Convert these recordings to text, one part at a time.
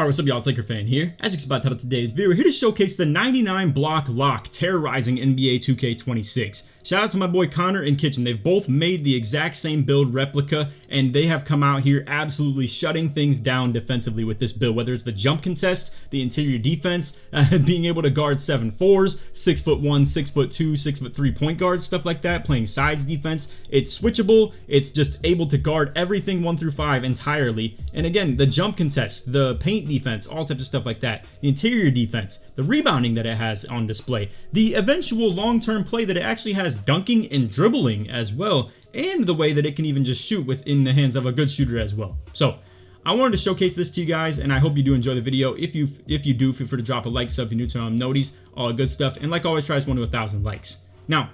Alright, what's up y'all, it's LakerFan here. As you can see by the title of today's video, we're here to showcase the 99 block lock terrorizing NBA 2K26. Shout out to my boy Connor and Kitchen. They've both made the exact same build replica, and they have come out here absolutely shutting things down defensively with this build, whether it's the jump contest, the interior defense, being able to guard 7'4", 6'1", 6'2", 6'3" point guards, stuff like that, playing sides defense. It's switchable, it's just able to guard everything 1 through 5 entirely. And again, the jump contest, the paint defense, all types of stuff like that, the interior defense, the rebounding that it has on display, the eventual long-term play that it actually has dunking and dribbling as well, and the way that it can even just shoot within the hands of a good shooter as well. So I wanted to showcase this to you guys, and I hope you do enjoy the video. If you do, feel free to drop a like, sub if you're new to noties, all good stuff, and like always, try this one to 1,000 likes. Now,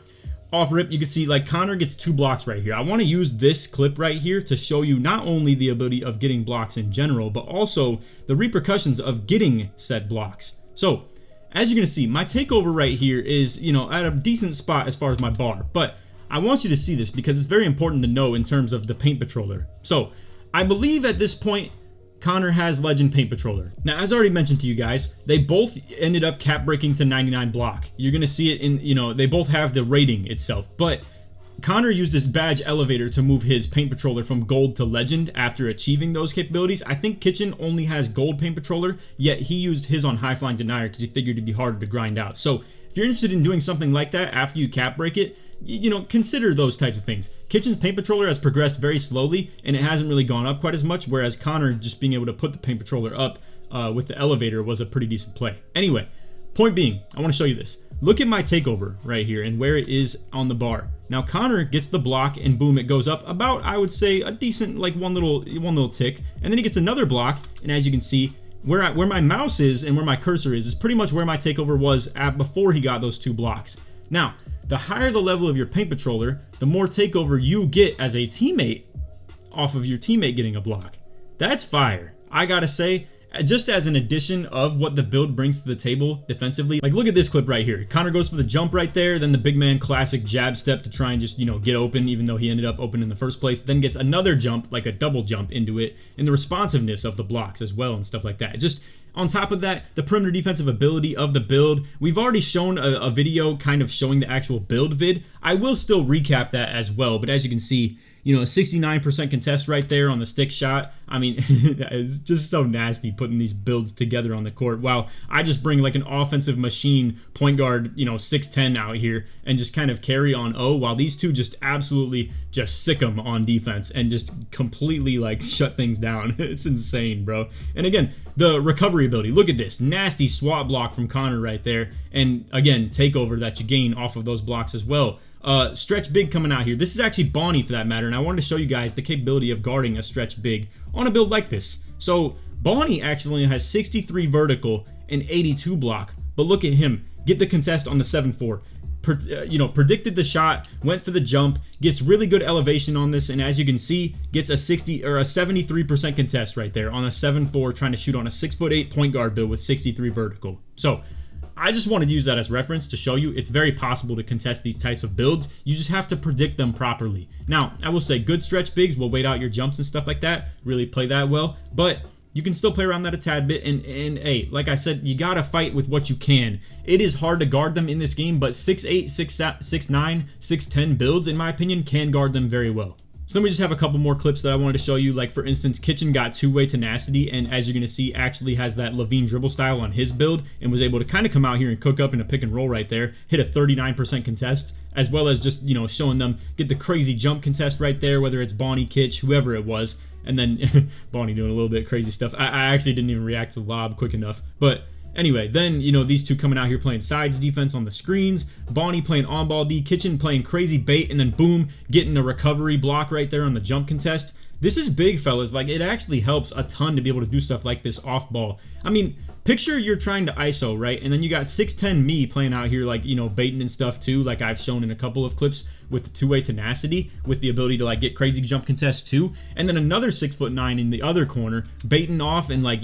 off rip, you can see like Connor gets 2 blocks right here. I want to use this clip right here to show you not only the ability of getting blocks in general, but also the repercussions of getting said blocks. So as you're gonna see, my takeover right here is, at a decent spot as far as my bar, but I want you to see this because it's very important to know in terms of the paint patroller. So I believe at this point Connor has legend paint patroller. Now, as I already mentioned to you guys, they both ended up cap breaking to 99 block. You're gonna see it in, they both have the rating itself, but Connor used this badge elevator to move his paint patroller from gold to legend after achieving those capabilities. I think Kitchen only has gold paint patroller, yet he used his on high flying denier because he figured it'd be harder to grind out. So if you're interested in doing something like that after you cap break it, consider those types of things. Kitchen's paint patroller has progressed very slowly and it hasn't really gone up quite as much, whereas Connor just being able to put the paint patroller up with the elevator was a pretty decent play. Anyway, point being, I want to show you this. Look at my takeover right here and where it is on the bar. Now Connor gets the block and boom, it goes up about, I would say, a decent like one little tick, and then he gets another block, and as you can see, where my mouse is and where my cursor is pretty much where my takeover was at before he got those 2 blocks. Now, the higher the level of your paint patroller, the more takeover you get as a teammate off of your teammate getting a block. That's fire. I gotta say, just as an addition of what the build brings to the table defensively. Like, look at this clip right here. Connor goes for the jump right there, then the big man classic jab step to try and just, get open, even though he ended up open in the first place, then gets another jump, like a double jump into it, and the responsiveness of the blocks as well and stuff like that. Just on top of that, the perimeter defensive ability of the build. We've already shown a video kind of showing the actual build vid. I will still recap that as well, but as you can see, a 69% contest right there on the stick shot. I mean, it's just so nasty putting these builds together on the court. While I just bring like an offensive machine point guard, 6'10" out here and just kind of carry on O, while these two just absolutely just sick them on defense and just completely like shut things down. It's insane, bro. And again, the recovery ability. Look at this nasty swat block from Connor right there. And again, takeover that you gain off of those blocks as well. Stretch big coming out here. This is actually Bonnie for that matter, and I wanted to show you guys the capability of guarding a stretch big on a build like this. So Bonnie actually has 63 vertical and 82 block, but look at him get the contest on the 7'4". Predicted the shot, went for the jump, gets really good elevation on this, and as you can see, gets a 73% contest right there on a 7'4", trying to shoot on a 6'8" point guard build with 63 vertical. So I just wanted to use that as reference to show you it's very possible to contest these types of builds. You just have to predict them properly. Now, I will say good stretch bigs will wait out your jumps and stuff like that, really play that well, but you can still play around that a tad bit, and hey, like I said, you gotta fight with what you can. It is hard to guard them in this game, but 6'8", 6'9", 6'10 builds, in my opinion, can guard them very well. So let me just have a couple more clips that I wanted to show you. Like for instance, Kitchen got 2-way tenacity, and as you're going to see, actually has that Levine dribble style on his build, and was able to kind of come out here and cook up in a pick and roll right there, hit a 39% contest, as well as just, showing them get the crazy jump contest right there, whether it's Bonnie, Kitch, whoever it was, and then Bonnie doing a little bit crazy stuff. I actually didn't even react to the lob quick enough, but anyway, then, these two coming out here playing sides defense on the screens, Bonnie playing on-ball D, Kitchen playing crazy bait, and then boom, getting a recovery block right there on the jump contest. This is big, fellas. Like, it actually helps a ton to be able to do stuff like this off ball. I mean, picture you're trying to ISO, right? And then you got 6'10" me playing out here, like, baiting and stuff too, like I've shown in a couple of clips with the 2-way tenacity, with the ability to like get crazy jump contests too. And then another 6'9" in the other corner, baiting off and like,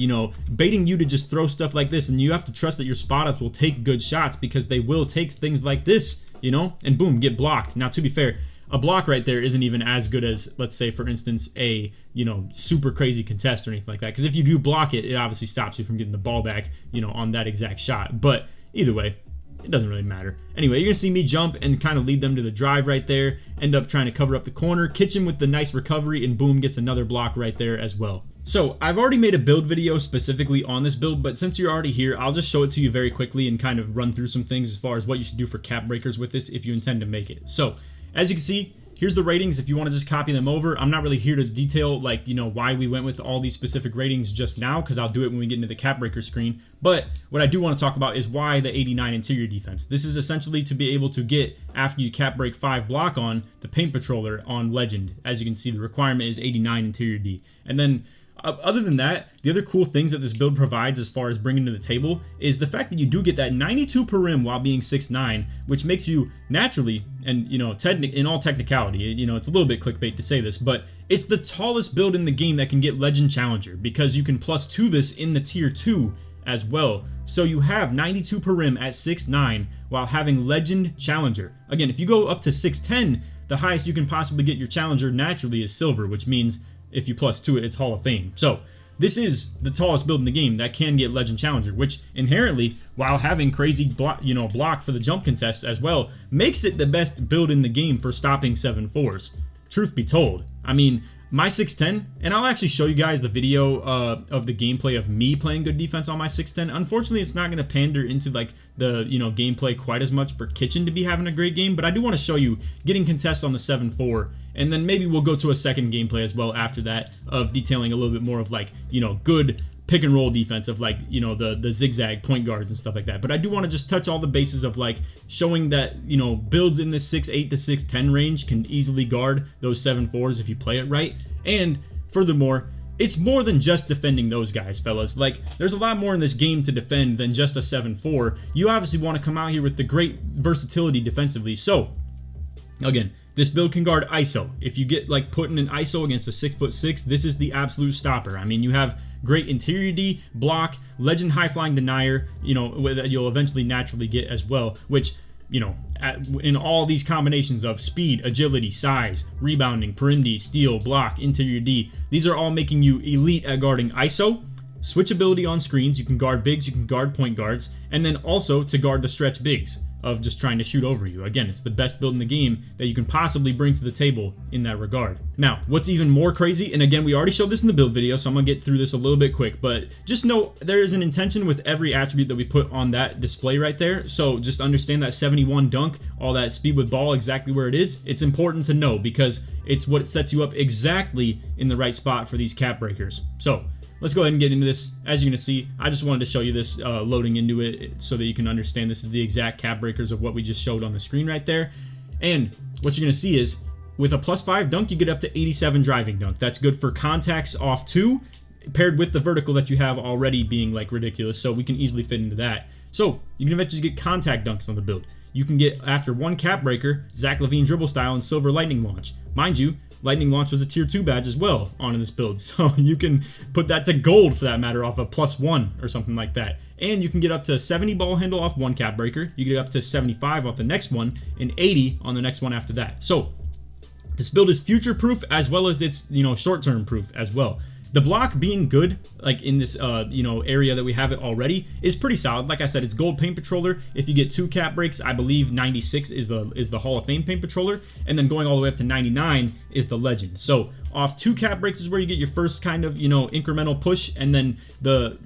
baiting you to just throw stuff like this. And you have to trust that your spot ups will take good shots, because they will take things like this, and boom, get blocked. Now, to be fair, a block right there isn't even as good as, let's say, for instance, a, you know, super crazy contest or anything like that. Because if you do block it, it obviously stops you from getting the ball back, you know, on that exact shot. But either way, it doesn't really matter. Anyway, you're gonna see me jump and kind of lead them to the drive right there, end up trying to cover up the corner, kitchen with the nice recovery, and boom, gets another block right there as well. So I've already made a build video specifically on this build, but since you're already here, I'll just show it to you very quickly and kind of run through some things as far as what you should do for cap breakers with this if you intend to make it. So as you can see, here's the ratings if you want to just copy them over. I'm not really here to detail, like, you know, why we went with all these specific ratings just now, because I'll do it when we get into the cap breaker screen. But what I do want to talk about is why the 89 interior defense. This is essentially to be able to get, after you cap break 5 block on, the paint patroller on legend. As you can see, the requirement is 89 interior D. And then other than that, the other cool things that this build provides as far as bringing to the table is the fact that you do get that 92 per rim while being 6'9", which makes you naturally, and you know, in all technicality, you know, it's a little bit clickbait to say this, but it's the tallest build in the game that can get Legend Challenger, because you can +2 this in the tier 2 as well. So you have 92 per rim at 6'9" while having Legend Challenger. Again, if you go up to 6'10", the highest you can possibly get your Challenger naturally is Silver, which means if you +2 it, it's Hall of Fame. So this is the tallest build in the game that can get Legend Challenger, which inherently, while having crazy block for the jump contest as well, makes it the best build in the game for stopping 7-4s. Truth be told, I mean, my 6'10", and I'll actually show you guys the video of the gameplay of me playing good defense on my 6'10". Unfortunately, it's not going to pander into like the, you know, gameplay quite as much for Kitchen to be having a great game, but I do want to show you getting contests on the 7-4, and then maybe we'll go to a second gameplay as well after that of detailing a little bit more of, like, you know, good pick and roll defense of, like, you know, the zigzag point guards and stuff like that. But I do want to just touch all the bases of, like, showing that, you know, builds in the 6'8 to 6'10 range can easily guard those 7-4s if you play it right. And furthermore, it's more than just defending those guys, fellas. Like, there's a lot more in this game to defend than just a 7-4. You obviously want to come out here with the great versatility defensively. So again, this build can guard ISO. If you get, like, put in an ISO against a 6'6", this is the absolute stopper. I mean, you have great interior D, block, legend high flying denier, you know, that you'll eventually naturally get as well, which, you know, in all these combinations of speed, agility, size, rebounding, perim D, steal, block, interior D, these are all making you elite at guarding ISO, switchability on screens, you can guard bigs, you can guard point guards, and then also to guard the stretch bigs of just trying to shoot over you. Again, it's the best build in the game that you can possibly bring to the table in that regard. Now, what's even more crazy, and again, we already showed this in the build video, so I'm gonna get through this a little bit quick, but just know there is an intention with every attribute that we put on that display right there. So just understand that 71 dunk, all that speed with ball, exactly where it is. It's important to know because it's what sets you up exactly in the right spot for these cap breakers. So let's go ahead and get into this. As you're going to see, I just wanted to show you this loading into it so that you can understand this is the exact cap breakers of what we just showed on the screen right there. And what you're going to see is with a +5 dunk, you get up to 87 driving dunk. That's good for contacts off 2, paired with the vertical that you have already being, like, ridiculous. So we can easily fit into that. So you can eventually get contact dunks on the build. You can get, after one cap breaker, Zach LaVine dribble style and silver lightning launch. Mind you, lightning launch was a tier 2 badge as well on this build, so you can put that to gold for that matter off a +1 or something like that. And you can get up to 70 ball handle off one cap breaker, you get up to 75 off the next one, and 80 on the next one after that. So this build is future proof as well as it's, you know, short term proof as well. The block being good, like in this, you know, area that we have it already, is pretty solid. Like I said, it's gold paint patroller. If you get 2 cap breaks, I believe 96 is the Hall of Fame paint patroller, and then going all the way up to 99 is the legend. So off 2 cap breaks is where you get your first kind of, you know, incremental push, and then the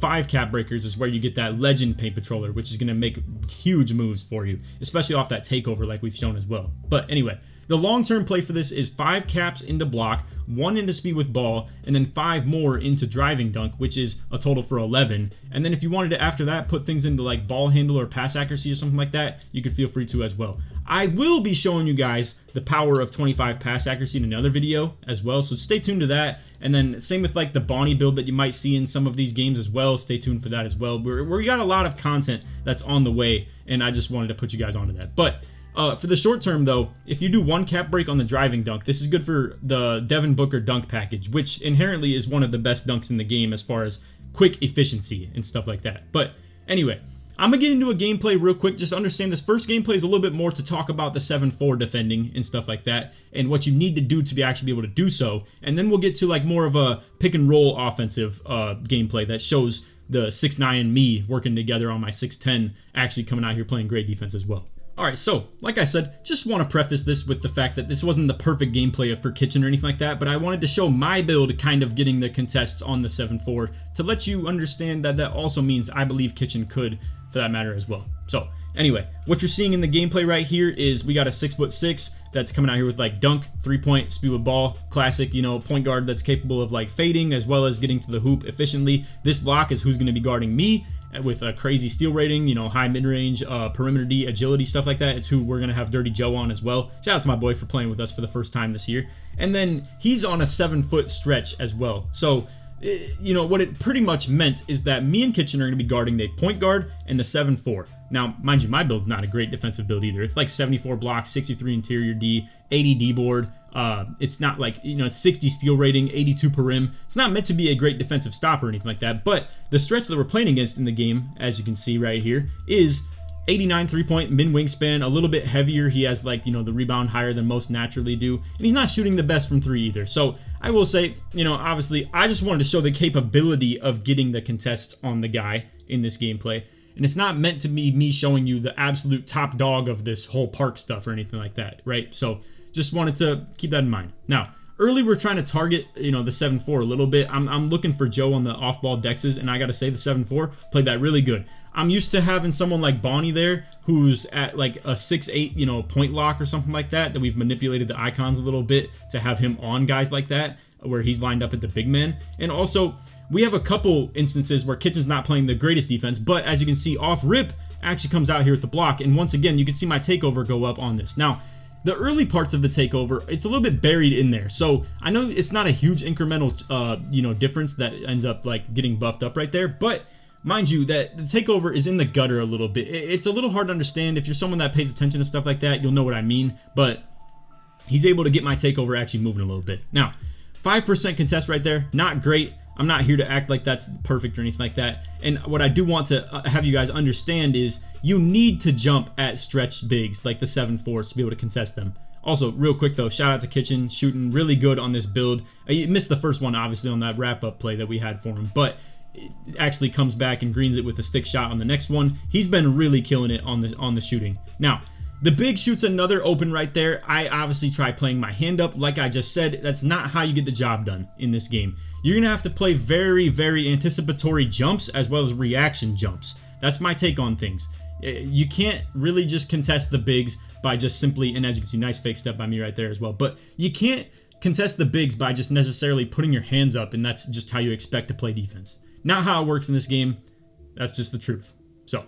5 cap breakers is where you get that legend paint patroller, which is going to make huge moves for you, especially off that takeover like we've shown as well. But anyway, the long-term play for this is 5 caps into block, 1 into speed with ball, and then 5 more into driving dunk, which is a total for 11. And then if you wanted to, after that, put things into like ball handle or pass accuracy or something like that, you could feel free to as well. I will be showing you guys the power of 25 pass accuracy in another video as well, so stay tuned to that. And then same with like the Bonnie build that you might see in some of these games as well. Stay tuned for that as well. We got a lot of content that's on the way, and I just wanted to put you guys onto that. But for the short term though, if you do 1 cap break on the driving dunk, this is good for the Devin Booker dunk package, which inherently is one of the best dunks in the game as far as quick efficiency and stuff like that. But anyway, I'm gonna get into a gameplay real quick. Just understand this first gameplay is a little bit more to talk about the 7-4 defending and stuff like that, and what you need to do to actually be able to do so. And then we'll get to like more of a pick and roll offensive gameplay that shows the 6'9 and me working together on my 6'10, actually coming out here playing great defense as well. Alright, so, like I said, just want to preface this with the fact that this wasn't the perfect gameplay for Kitchen or anything like that, but I wanted to show my build kind of getting the contests on the 7-4 to let you understand that that also means I believe Kitchen could, for that matter as well. So, anyway, what you're seeing in the gameplay right here is we got a 6'6" that's coming out here with like dunk, 3-point, speed with ball, classic, you know, point guard that's capable of like fading as well as getting to the hoop efficiently. This block is who's going to be guarding me, with a crazy steal rating, you know, high mid-range, perimeter D, agility, stuff like that. It's who we're going to have Dirty Joe on as well. Shout out to my boy for playing with us for the first time this year. And then he's on a 7-foot stretch as well. So, you know, what it pretty much meant is that me and Kitchen are going to be guarding the point guard and the 7-4. Now, mind you, my build's not a great defensive build either. It's like 74 blocks, 63 interior D, 80 D board. It's not like, you know, it's 60 steal rating, 82 per rim. It's not meant to be a great defensive stop or anything like that, but the stretch that we're playing against in the game, as you can see right here, is 89 3-point, min wingspan, a little bit heavier. He has like, you know, the rebound higher than most naturally do, and he's not shooting the best from 3 either. So I will say, you know, obviously I just wanted to show the capability of getting the contests on the guy in this gameplay. And it's not meant to be me showing you the absolute top dog of this whole park stuff or anything like that, right? So just wanted to keep that in mind. Now, early we're trying to target, you know, the 7-4 a little bit. I'm looking for Joe on the off-ball dexes, and I got to say the 7-4 played that really good. I'm used to having someone like Bonnie there who's at like a 6'8", you know, point lock or something like that we've manipulated the icons a little bit to have him on guys like that, where he's lined up at the big man. And also, we have a couple instances where Kitchen's not playing the greatest defense, but as you can see, off rip actually comes out here with the block. And once again, you can see my takeover go up on this. Now, the early parts of the takeover, it's a little bit buried in there. So I know it's not a huge incremental, you know, difference that ends up like getting buffed up right there. But mind you, that the takeover is in the gutter a little bit. It's a little hard to understand. If you're someone that pays attention to stuff like that, you'll know what I mean. But he's able to get my takeover actually moving a little bit. Now, 5% contest right there, not great. I'm not here to act like that's perfect or anything like that. And what I do want to have you guys understand is you need to jump at stretch bigs like the 7-4s to be able to contest them. Also, real quick though, shout out to Kitchen, shooting really good on this build. He missed the first one obviously on that wrap-up play that we had for him, but it actually comes back and greens it with a stick shot on the next one. He's been really killing it on the shooting. Now, the big shoots another open right there. I obviously try playing my hand up. Like I just said, that's not how you get the job done in this game. You're going to have to play very, very anticipatory jumps as well as reaction jumps. That's my take on things. You can't really just contest the bigs by just simply, and as you can see, nice fake step by me right there as well, but you can't contest the bigs by just necessarily putting your hands up, and that's just how you expect to play defense. Not how it works in this game. That's just the truth. So,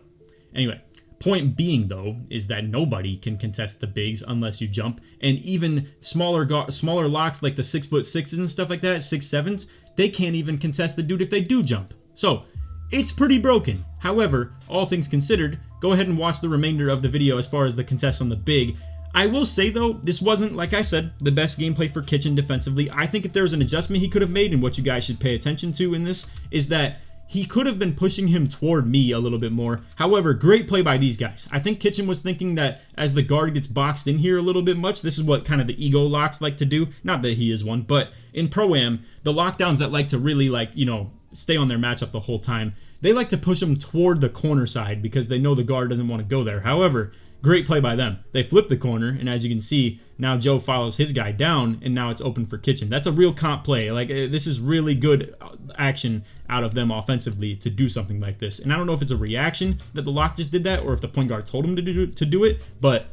anyway. Point being, though, is that nobody can contest the bigs unless you jump, and even smaller locks like the 6'6" and stuff like that, 6'7s, they can't even contest the dude if they do jump. So, it's pretty broken. However, all things considered, go ahead and watch the remainder of the video as far as the contests on the big. I will say, though, this wasn't, like I said, the best gameplay for Kitchen defensively. I think if there was an adjustment he could have made, and what you guys should pay attention to in this, is that he could have been pushing him toward me a little bit more. However, great play by these guys. I think Kitchen was thinking that as the guard gets boxed in here a little bit much, this is what kind of the ego locks like to do. Not that he is one, but in Pro-Am, the lockdowns that like to really, like, you know, stay on their matchup the whole time, they like to push them toward the corner side because they know the guard doesn't want to go there. However, great play by them. They flip the corner, and as you can see, now Joe follows his guy down, and now it's open for Kitchen. That's a real comp play. Like, this is really good action out of them offensively to do something like this. And I don't know if it's a reaction that the lock just did that, or if the point guard told him to do it, but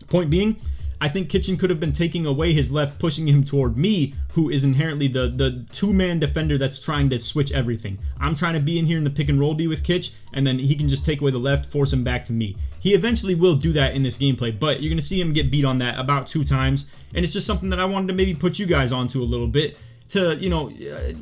point being, I think Kitchen could have been taking away his left, pushing him toward me, who is inherently the two-man defender that's trying to switch everything. I'm trying to be in here in the pick and roll D with Kitch, and then he can just take away the left, force him back to me. He eventually will do that in this gameplay, but you're going to see him get beat on that about 2 times, and it's just something that I wanted to maybe put you guys onto a little bit to, you know,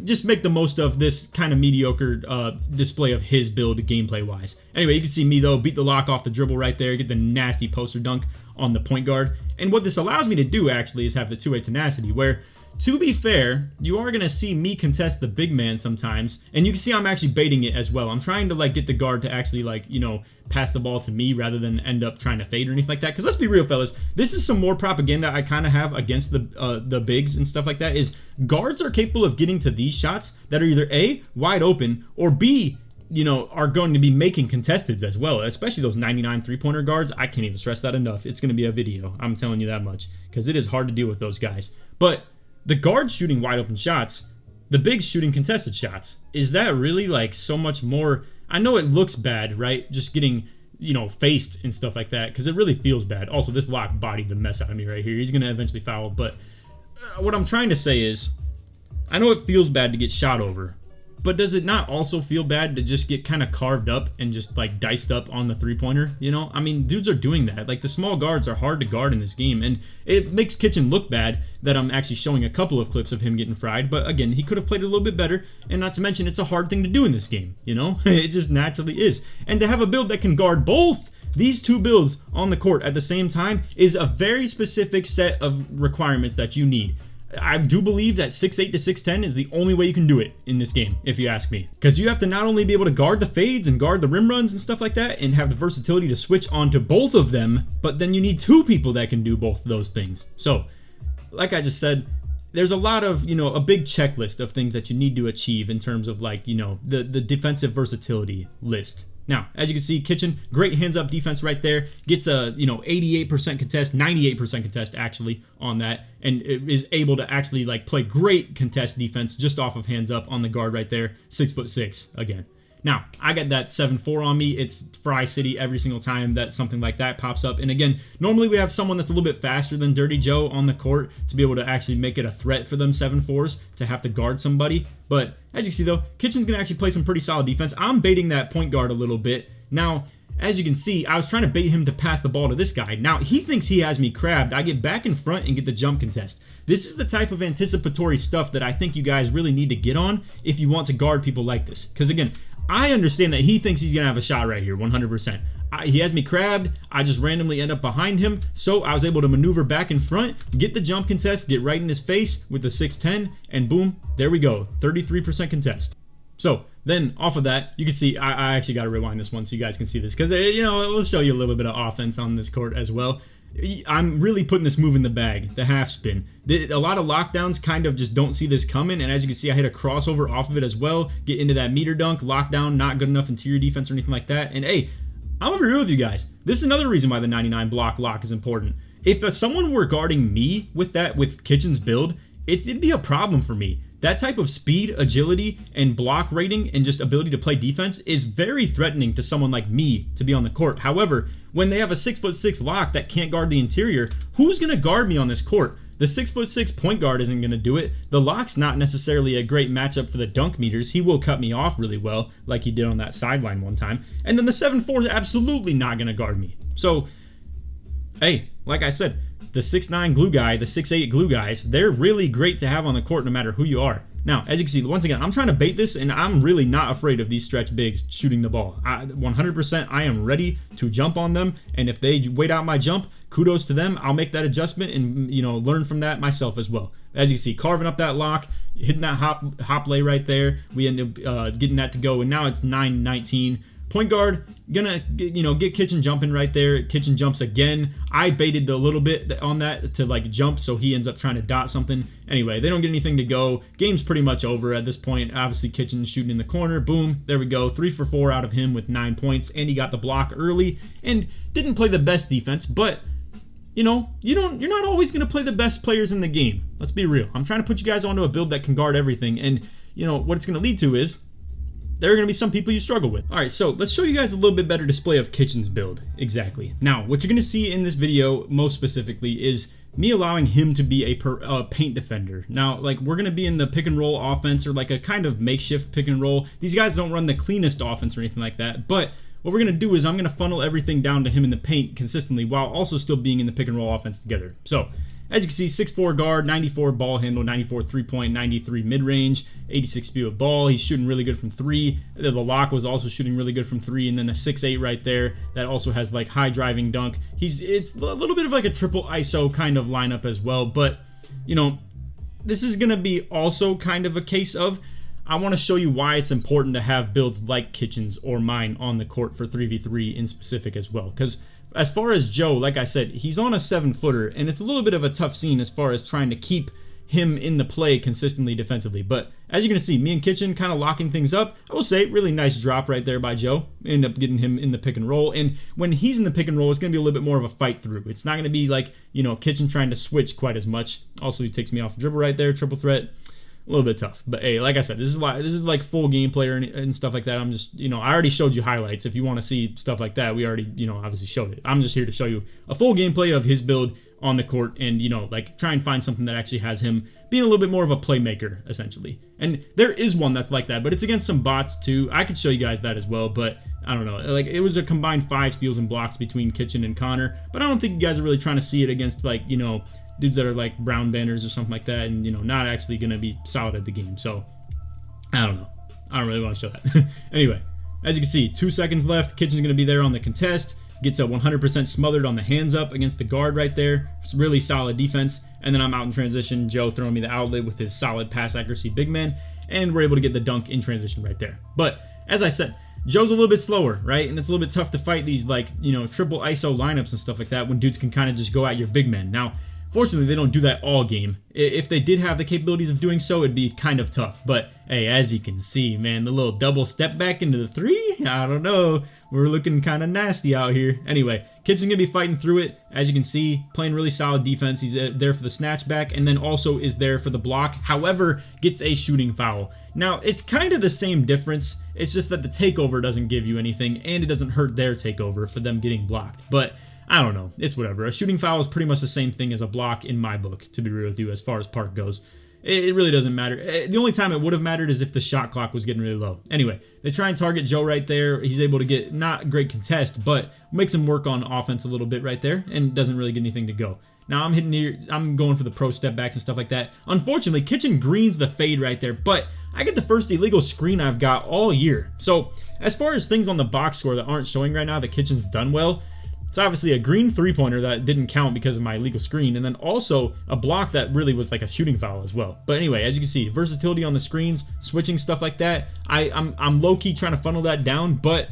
just make the most of this kind of mediocre display of his build gameplay-wise. Anyway, you can see me, though, beat the lock off the dribble right there, get the nasty poster dunk on the point guard. And what this allows me to do, actually, is have the two-way tenacity, where to be fair, you are going to see me contest the big man sometimes, and you can see I'm actually baiting it as well. I'm trying to like get the guard to actually like, you know, pass the ball to me rather than end up trying to fade or anything like that. Because let's be real, fellas, this is some more propaganda I kind of have against the bigs and stuff like that, is guards are capable of getting to these shots that are either A, wide open, or B, you know, are going to be making contesteds as well, especially those 99 three-pointer guards. I can't even stress that enough. It's going to be a video, I'm telling you that much, because it is hard to deal with those guys. But the guards shooting wide open shots, the bigs shooting contested shots, is that really like so much more? I know it looks bad, right? Just getting, you know, faced and stuff like that, because it really feels bad. Also, this lock bodied the mess out of me right here. He's going to eventually foul, but what I'm trying to say is, I know it feels bad to get shot over, but does it not also feel bad to just get kind of carved up and just like diced up on the three-pointer? You know, I mean, dudes are doing that. Like, the small guards are hard to guard in this game, and it makes Kitchen look bad that I'm actually showing a couple of clips of him getting fried. But again, he could have played it a little bit better, and not to mention, it's a hard thing to do in this game, you know? It just naturally is. And to have a build that can guard both these two builds on the court at the same time is a very specific set of requirements that you need. I do believe that 6'8 to 6'10 is the only way you can do it in this game, if you ask me. Because you have to not only be able to guard the fades and guard the rim runs and stuff like that, and have the versatility to switch onto both of them, but then you need two people that can do both of those things. So, like I just said, there's a lot of, you know, a big checklist of things that you need to achieve in terms of, like, you know, the defensive versatility list. Now, as you can see, Kitchen, great hands-up defense right there. Gets a, you know, 88% contest, 98% contest actually on that, and is able to actually like play great contest defense just off of hands-up on the guard right there. 6'6" again. Now, I got that 7'4" on me. It's Fry City every single time that something like that pops up. And again, normally we have someone that's a little bit faster than Dirty Joe on the court to be able to actually make it a threat for them 7'4s to have to guard somebody. But as you can see though, Kitchen's going to actually play some pretty solid defense. I'm baiting that point guard a little bit. Now, as you can see, I was trying to bait him to pass the ball to this guy. Now, he thinks he has me crabbed. I get back in front and get the jump contest. This is the type of anticipatory stuff that I think you guys really need to get on if you want to guard people like this. Because again, I understand that he thinks he's going to have a shot right here, 100%. He has me crabbed. I just randomly end up behind him. So I was able to maneuver back in front, get the jump contest, get right in his face with the 6'10", and boom, there we go, 33% contest. So then off of that, you can see, I actually got to rewind this one so you guys can see this, because, you know, we'll show you a little bit of offense on this court as well. I'm really putting this move in the bag, the half spin. A lot of lockdowns kind of just don't see this coming, and as you can see, I hit a crossover off of it as well, get into that meter dunk, lockdown, not good enough interior defense or anything like that. And hey, I'm gonna be real with you guys, this is another reason why the 99 block lock is important. If someone were guarding me with that, with Kitchen's build, it'd be a problem for me. That type of speed, agility, and block rating and just ability to play defense is very threatening to someone like me to be on the court. However, when they have a 6'6" lock that can't guard the interior, who's going to guard me on this court? The 6'6" point guard isn't going to do it. The lock's not necessarily a great matchup for the dunk meters. He will cut me off really well, like he did on that sideline one time. And then the 7'4" is absolutely not going to guard me. So, hey, like I said, the 6'9" glue guy, the 6'8" glue guys, they're really great to have on the court no matter who you are. Now, as you can see, once again, I'm trying to bait this, and I'm really not afraid of these stretch bigs shooting the ball. 100%, I am ready to jump on them, and if they wait out my jump, kudos to them. I'll make that adjustment and, you know, learn from that myself as well. As you can see, carving up that lock, hitting that hop lay right there. We end up getting that to go, and now it's 9-19. Point guard, gonna, you know, get Kitchen jumping right there. Kitchen jumps again. I baited a little bit on that to like jump, so he ends up trying to dot something. Anyway, they don't get anything to go. Game's pretty much over at this point. Obviously, Kitchen shooting in the corner. Boom, there we go. 3 for 4 out of him with 9 points, and he got the block early and didn't play the best defense, but you know, you're not always gonna play the best players in the game. Let's be real. I'm trying to put you guys onto a build that can guard everything, and you know what it's gonna lead to is there are going to be some people you struggle with. Alright, so let's show you guys a little bit better display of Kitchen's build. Exactly. Now, what you're going to see in this video, most specifically, is me allowing him to be a paint defender. Now, like, we're going to be in the pick and roll offense, or like a kind of makeshift pick and roll. These guys don't run the cleanest offense or anything like that, but what we're going to do is I'm going to funnel everything down to him in the paint consistently while also still being in the pick and roll offense together. So, as you can see, 6'4" guard, 94 ball handle, 94 3-point, 93 mid-range, 86 speed of ball. He's shooting really good from 3. The lock was also shooting really good from 3, and then a 6'8" right there that also has like high driving dunk. It's a little bit of like a triple ISO kind of lineup as well, but you know, this is going to be also kind of a case of, I want to show you why it's important to have builds like Kitchen's or mine on the court for 3v3 in specific as well. Because as far as Joe, like I said, he's on a 7-footer, and it's a little bit of a tough scene as far as trying to keep him in the play consistently defensively. But as you're going to see, me and Kitchen kind of locking things up. I will say, really nice drop right there by Joe. End up getting him in the pick and roll. And when he's in the pick and roll, it's going to be a little bit more of a fight through. It's not going to be like, you know, Kitchen trying to switch quite as much. Also, he takes me off the dribble right there, triple threat. A little bit tough, but hey, like I said, this is like full gameplay and stuff like that. I'm just, you know, I already showed you highlights. If you want to see stuff like that, we already, you know, obviously showed it. I'm just here to show you a full gameplay of his build on the court, and, you know, like try and find something that actually has him being a little bit more of a playmaker, essentially. And there is one that's like that, but it's against some bots too. I could show you guys that as well, but I don't know. Like, it was a combined 5 steals and blocks between Kitchen and Connor, but I don't think you guys are really trying to see it against, like, you know, dudes that are like brown banners or something like that, and, you know, not actually going to be solid at the game. So I don't know. I don't really want to show that. Anyway, as you can see, 2 seconds left. Kitchen's going to be there on the contest. Gets a 100% smothered on the hands up against the guard right there. It's really solid defense. And then I'm out in transition. Joe throwing me the outlet with his solid pass accuracy big man. And we're able to get the dunk in transition right there. But as I said, Joe's a little bit slower, right? And it's a little bit tough to fight these, like, you know, triple ISO lineups and stuff like that when dudes can kind of just go at your big men. Now, fortunately, they don't do that all game. If they did have the capabilities of doing so, it'd be kind of tough. But hey, as you can see, man, the little double step back into the 3, I don't know. We're looking kind of nasty out here. Anyway, Kitchen's going to be fighting through it. As you can see, playing really solid defense. He's there for the snatch back, and then also is there for the block. However, gets a shooting foul. Now, it's kind of the same difference. It's just that the takeover doesn't give you anything, and it doesn't hurt their takeover for them getting blocked. But I don't know. It's whatever. A shooting foul is pretty much the same thing as a block in my book, to be real with you, as far as park goes. It really doesn't matter. The only time it would have mattered is if the shot clock was getting really low. Anyway, they try and target Joe right there. He's able to get not great contest, but makes him work on offense a little bit right there and doesn't really get anything to go. Now I'm hitting here. I'm going for the pro step backs and stuff like that. Unfortunately, Kitchen greens the fade right there, but I get the first illegal screen I've got all year. So as far as things on the box score that aren't showing right now that Kitchen's done well, it's obviously a green 3-pointer that didn't count because of my illegal screen, and then also a block that really was like a shooting foul as well. But anyway, as you can see, versatility on the screens, switching stuff like that. I'm low-key trying to funnel that down, but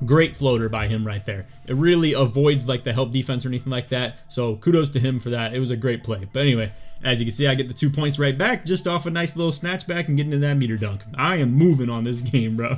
great floater by him right there. It really avoids like the help defense or anything like that, so kudos to him for that. It was a great play. But anyway, as you can see, I get the 2 points right back just off a nice little snatch back and getting into that meter dunk. I am moving on this game, bro.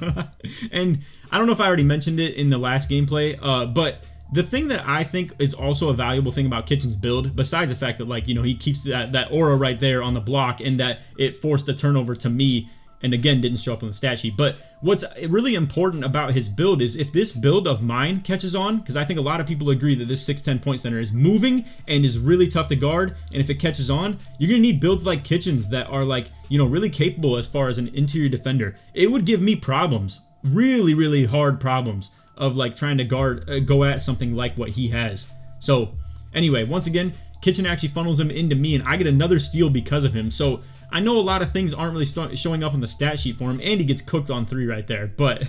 And I don't know if I already mentioned it in the last gameplay, but the thing that I think is also a valuable thing about Kitchen's build, besides the fact that, like, you know, he keeps that aura right there on the block and that it forced a turnover to me and again didn't show up on the stat sheet, but what's really important about his build is if this build of mine catches on, because I think a lot of people agree that this 6'10" point center is moving and is really tough to guard, and if it catches on, you're gonna need builds like Kitchen's that are, like, you know, really capable as far as an interior defender. It would give me problems, really hard problems of like trying to go at something like what he has. So anyway, once again, Kitchen actually funnels him into me and I get another steal because of him. So I know a lot of things aren't really showing up on the stat sheet for him, and he gets cooked on 3 right there, but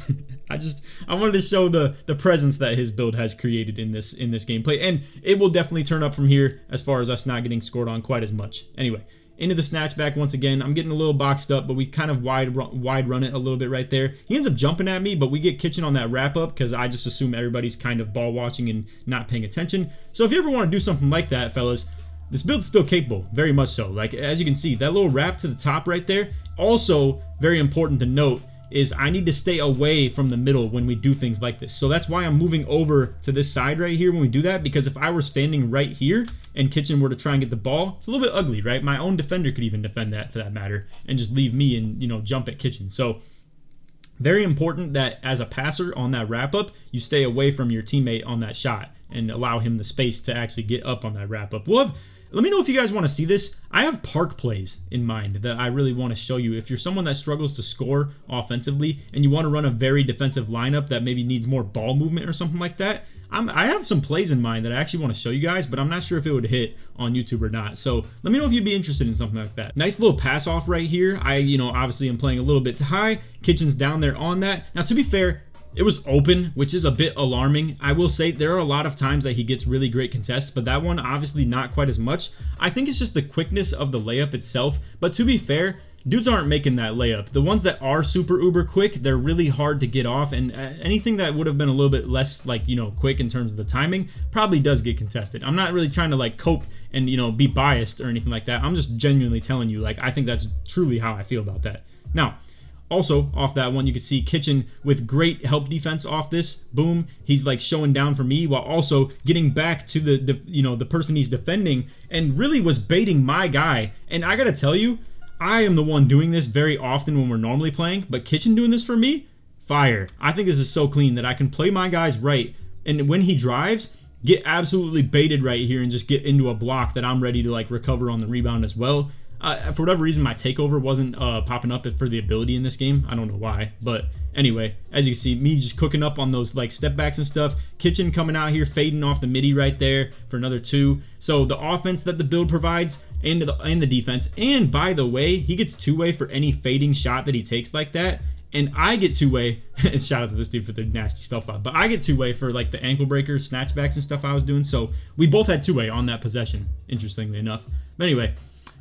I wanted to show the presence that his build has created in this gameplay, and it will definitely turn up from here as far as us not getting scored on quite as much. Anyway, into the snatchback once again. I'm getting a little boxed up, but we kind of wide run it a little bit right there. He ends up jumping at me, but we get Kitchen on that wrap up because I just assume everybody's kind of ball watching and not paying attention. So if you ever want to do something like that, fellas, this build's still capable, very much so. Like, as you can see, that little wrap to the top right there, also very important to note, is I need to stay away from the middle when we do things like this. So that's why I'm moving over to this side right here when we do that, because if I were standing right here and Kitchen were to try and get the ball, it's a little bit ugly, right? My own defender could even defend that for that matter and just leave me and, you know, jump at Kitchen. So very important that as a passer on that wrap up, you stay away from your teammate on that shot and allow him the space to actually get up on that wrap up. Let me know if you guys want to see this. I have park plays in mind that I really want to show you. If you're someone that struggles to score offensively and you want to run a very defensive lineup that maybe needs more ball movement or something like that, I have some plays in mind that I actually want to show you guys, but I'm not sure if it would hit on YouTube or not. So let me know if you'd be interested in something like that. Nice little pass off right here. I, you know, obviously am playing a little bit too high. Kitchen's down there on that. Now, to be fair, it was open, which is a bit alarming. I will say there are a lot of times that he gets really great contests, but that one obviously not quite as much. I think it's just the quickness of the layup itself, but to be fair, dudes aren't making that layup. The ones that are super uber quick, they're really hard to get off, and anything that would have been a little bit less, like, you know, quick in terms of the timing probably does get contested. I'm not really trying to like cope and, you know, be biased or anything like that. I'm just genuinely telling you, like, I think that's truly how I feel about that. Now, also, off that one, you can see Kitchen with great help defense off this. Boom, he's like showing down for me while also getting back to the you know, the person he's defending, and really was baiting my guy. And I gotta tell you, I am the one doing this very often when we're normally playing, but Kitchen doing this for me, fire. I think this is so clean that I can play my guys right, and when he drives, get absolutely baited right here and just get into a block that I'm ready to like recover on the rebound as well. For whatever reason, my takeover wasn't popping up for the ability in this game. I don't know why, but anyway, as you can see, me just cooking up on those like step backs and stuff. Kitchen coming out here, fading off the midi right there for another 2. So the offense that the build provides and the defense, and by the way, he gets 2-way for any fading shot that he takes like that. And I get 2-way, shout out to this dude for the nasty stuff out, but I get 2-way for like the ankle breakers, snatchbacks and stuff I was doing. So we both had 2-way on that possession, interestingly enough. But anyway,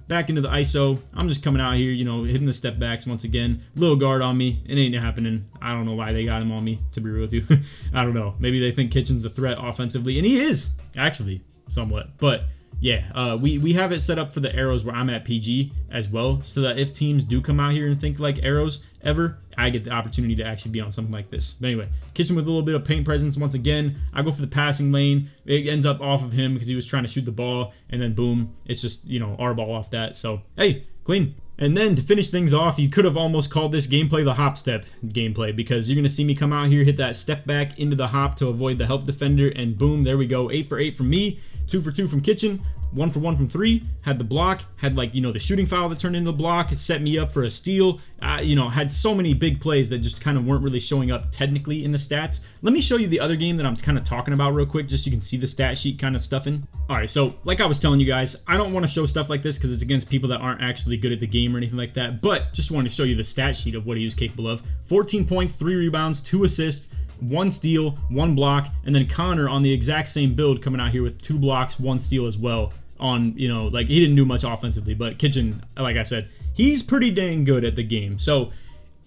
back into the ISO. I'm just coming out here, you know, hitting the step backs once again. Little guard on me. It ain't happening. I don't know why they got him on me, to be real with you. I don't know. Maybe they think Kitchen's a threat offensively, and he is, actually, somewhat. But yeah, we have it set up for the arrows where I'm at PG as well, so that if teams do come out here and think like arrows ever, I get the opportunity to actually be on something like this. But anyway, Kitchen with a little bit of paint presence once again. I go for the passing lane. It ends up off of him because he was trying to shoot the ball, and then boom, it's just, you know, our ball off that. So hey, clean. And then to finish things off, you could have almost called this gameplay the hop step gameplay, because you're going to see me come out here, hit that step back into the hop to avoid the help defender, and boom, there we go. 8 for 8 from me, 2 for 2 from Kitchen, 1 for 1 from 3. Had the block, had like, you know, the shooting foul that turned into the block. It set me up for a steal. You know, had so many big plays that just kind of weren't really showing up technically in the stats. Let me show you the other game that I'm kind of talking about real quick, just so you can see the stat sheet kind of stuffing. Alright, so like I was telling you guys, I don't want to show stuff like this because it's against people that aren't actually good at the game or anything like that, but just wanted to show you the stat sheet of what he was capable of. 14 points, 3 rebounds, 2 assists, 1 steal, 1 block, and then Connor on the exact same build coming out here with 2 blocks, 1 steal as well. On, you know, like, he didn't do much offensively, but Kitchen, like I said, he's pretty dang good at the game. So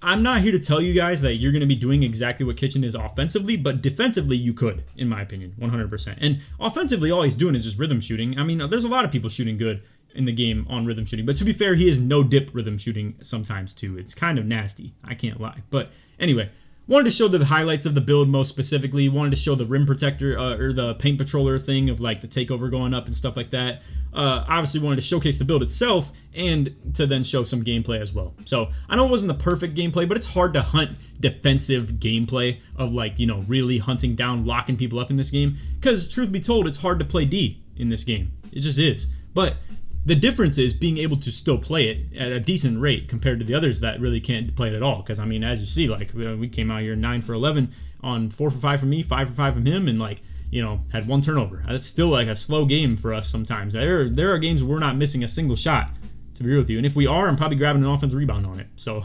I'm not here to tell you guys that you're going to be doing exactly what Kitchen is offensively, but defensively you could, in my opinion, 100%. And offensively, all he's doing is just rhythm shooting. I mean, there's a lot of people shooting good in the game on rhythm shooting, but to be fair, he is no dip rhythm shooting sometimes too. It's kind of nasty, I can't lie. But anyway, wanted to show the highlights of the build most specifically. Wanted to show the rim protector or the paint patroller thing of like the takeover going up and stuff like that. Obviously wanted to showcase the build itself and to then show some gameplay as well. So I know it wasn't the perfect gameplay, but it's hard to hunt defensive gameplay of like, you know, really hunting down, locking people up in this game. Because truth be told, it's hard to play D in this game. It just is. But the difference is being able to still play it at a decent rate compared to the others that really can't play it at all. Because, I mean, as you see, like, we came out here 9 for 11 on 4 for 5 from me, 5 for 5 from him, and, like, you know, had 1 turnover. That's still, like, a slow game for us sometimes. There are games where we're not missing a single shot, to be real with you. And if we are, I'm probably grabbing an offensive rebound on it. So,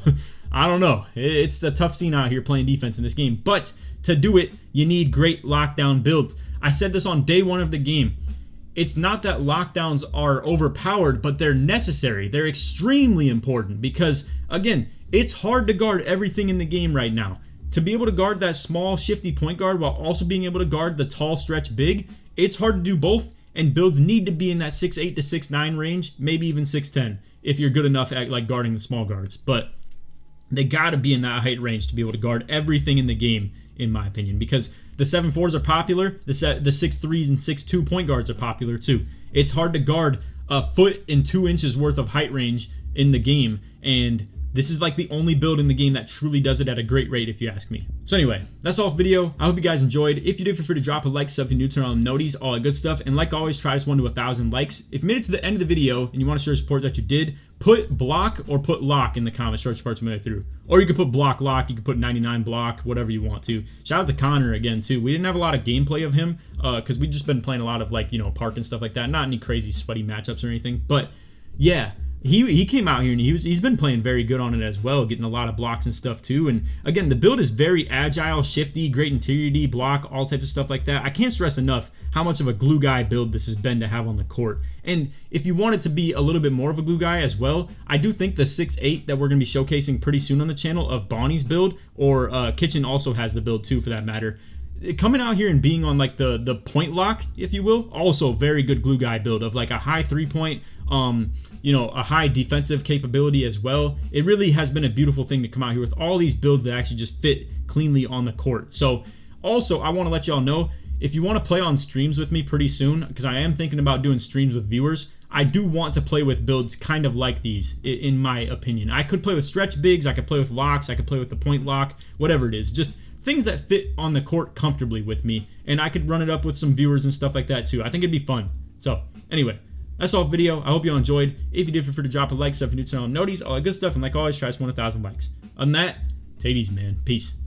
I don't know. It's a tough scene out here playing defense in this game. But to do it, you need great lockdown builds. I said this on day 1 of the game. It's not that lockdowns are overpowered, but they're necessary. They're extremely important because, again, it's hard to guard everything in the game right now. To be able to guard that small, shifty point guard while also being able to guard the tall stretch big, it's hard to do both, and builds need to be in that 6'8 to 6'9 range, maybe even 6'10 if you're good enough at like guarding the small guards. But they gotta be in that height range to be able to guard everything in the game, in my opinion, because the 7'4s are popular, the 6'3s and 6'2 point guards are popular too. It's hard to guard a foot and 2 inches worth of height range in the game, and this is like the only build in the game that truly does it at a great rate, if you ask me. So anyway, that's all for the video. I hope you guys enjoyed. If you did, feel free to drop a like, sub if you're new, turn on noties, all that good stuff. And like always, try this one to 1,000 likes. If you made it to the end of the video and you want to show your support that you did, put block or put lock in the comments, short parts midway through. Or you could put block lock, you could put 99 block, whatever you want to. Shout out to Connor again too. We didn't have a lot of gameplay of him because we've just been playing a lot of like, you know, park and stuff like that. Not any crazy sweaty matchups or anything. But yeah, he came out here and he's been playing very good on it as well, getting a lot of blocks and stuff too. And again, the build is very agile, shifty, great interior D, block, all types of stuff like that. I can't stress enough how much of a glue guy build this has been to have on the court. And if you want it to be a little bit more of a glue guy as well, I do think the 6'8" that we're going to be showcasing pretty soon on the channel of Bonnie's build, or Kitchen also has the build too for that matter, coming out here and being on like the point lock, if you will, also very good glue guy build of like a high 3-point, you know, a high defensive capability as well. It really has been a beautiful thing to come out here with all these builds that actually just fit cleanly on the court. So also, I want to let y'all know, if you want to play on streams with me pretty soon, because I am thinking about doing streams with viewers, I do want to play with builds kind of like these, in my opinion. I could play with stretch bigs, I could play with locks, I could play with the point lock, whatever it is. Just things that fit on the court comfortably with me, and I could run it up with some viewers and stuff like that too. I think it'd be fun. So anyway, that's all for the video. I hope you all enjoyed. If you did, feel free to drop a like, stuff, if you're new to channel, notice, all that good stuff, and like always, try to 1,000 likes. On that, take it easy, man. Peace.